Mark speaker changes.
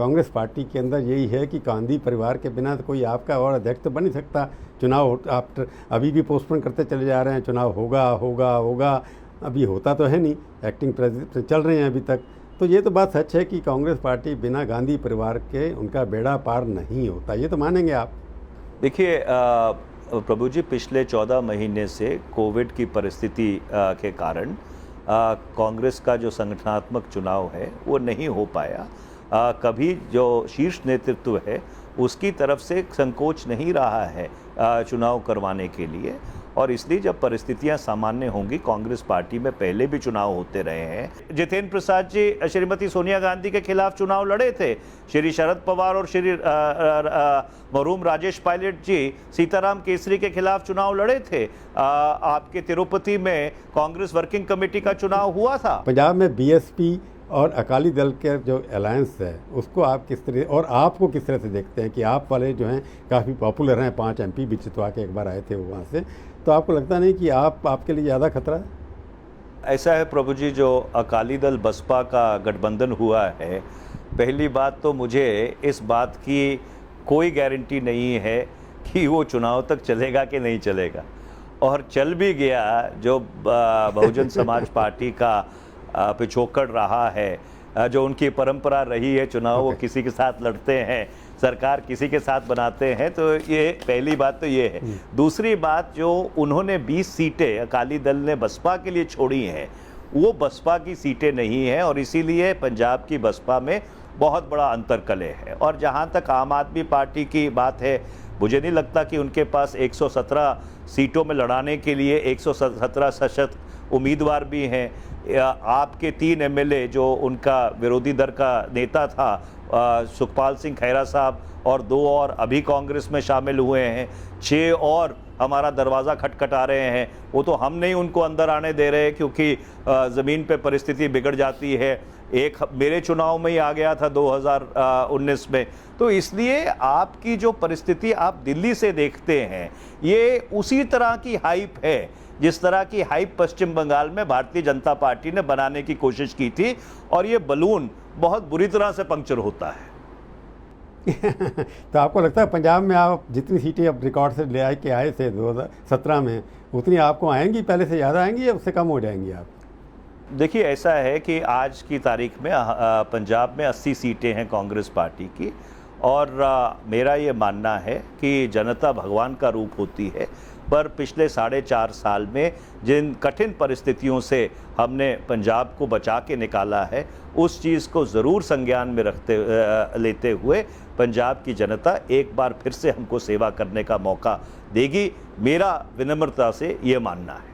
Speaker 1: Congress party के अंदर यही है कि गांधी परिवार के बिना तो कोई आपका और अध्यक्ष तो बन नहीं सकता। चुनाव आप अभी भी पोस्टपोन करते चले जा रहे हैं, चुनाव होगा होगा होगा, अभी होता तो है नहीं, एक्टिंग प्रेसिडेंट चल रहे हैं अभी तक। तो ये तो बात सच है कि कांग्रेस पार्टी बिना गांधी परिवार के उनका बेड़ा पार नहीं होता, ये तो मानेंगे आप।
Speaker 2: देखिए प्रभु जी, पिछले 14 महीने से कोविड की परिस्थिति के कारण कांग्रेस का जो संगठनात्मक चुनाव है वो नहीं हो पाया। कभी जो शीर्ष नेतृत्व है उसकी तरफ से संकोच नहीं रहा है चुनाव करवाने के लिए, और इसलिए जब परिस्थितियां सामान्य होंगी, कांग्रेस पार्टी में पहले भी चुनाव होते रहे हैं। जितेंद्र प्रसाद जी श्रीमती सोनिया गांधी के खिलाफ चुनाव लड़े थे, श्री शरद पवार और श्री मरहूम राजेश पायलट जी सीताराम केसरी के खिलाफ चुनाव लड़े थे। आपके तिरुपति में कांग्रेस वर्किंग कमेटी का चुनाव हुआ था।
Speaker 1: पंजाब में बीएसपी और अकाली दल के जो अलायंस है उसको आप किस तरह और आपको किस तरह से देखते हैं कि आप वाले जो हैं काफ़ी पॉपुलर हैं, 5 MP भी जितवा के एक बार आए थे वहाँ से, तो आपको लगता नहीं कि आपके लिए ज़्यादा खतरा है?
Speaker 2: ऐसा है प्रभु जी, जो अकाली दल बसपा का गठबंधन हुआ है, पहली बात तो मुझे इस बात की कोई गारंटी नहीं है कि वो चुनाव तक चलेगा कि नहीं चलेगा, और चल भी गया जो बहुजन समाज पार्टी का पिछोकड़ रहा है, जो उनकी परंपरा रही है, चुनाव वो किसी के साथ लड़ते हैं, सरकार किसी के साथ बनाते हैं, तो ये पहली बात तो ये है। दूसरी बात, जो उन्होंने 20 सीटें अकाली दल ने बसपा के लिए छोड़ी हैं, वो बसपा की सीटें नहीं हैं, और इसीलिए पंजाब की बसपा में बहुत बड़ा अंतरकलह है। और जहाँ तक आम आदमी पार्टी की बात है, मुझे नहीं लगता कि उनके पास 117 सीटों में लड़ाने के लिए 117 सशक्त उम्मीदवार भी हैं। आपके 3 MLA जो उनका विरोधी दल का नेता था, सुखपाल सिंह खैरा साहब, और 2 और अभी कांग्रेस में शामिल हुए हैं, 6 और हमारा दरवाज़ा खटखटा रहे हैं। वो तो हम नहीं उनको अंदर आने दे रहे, क्योंकि ज़मीन पे परिस्थिति बिगड़ जाती है। एक मेरे चुनाव में ही आ गया था 2019 में। तो इसलिए आपकी जो परिस्थिति आप दिल्ली से देखते हैं, ये उसी तरह की हाइप है जिस तरह की हाइप पश्चिम बंगाल में भारतीय जनता पार्टी ने बनाने की कोशिश की थी, और ये बलून बहुत बुरी तरह से पंक्चर होता है।
Speaker 1: तो आपको लगता है पंजाब में आप जितनी सीटें अब रिकॉर्ड से ले के आए थे 2017 में, उतनी आपको आएंगी, पहले से ज़्यादा आएंगी या उससे कम हो जाएंगी आप?
Speaker 2: देखिए, ऐसा है कि आज की तारीख में पंजाब में 80 सीटें हैं कांग्रेस पार्टी की, और मेरा ये मानना है कि जनता भगवान का रूप होती है, पर पिछले 4.5 साल में जिन कठिन परिस्थितियों से हमने पंजाब को बचा के निकाला है, उस चीज़ को ज़रूर संज्ञान में लेते हुए पंजाब की जनता एक बार फिर से हमको सेवा करने का मौका देगी, मेरा विनम्रता से ये मानना है।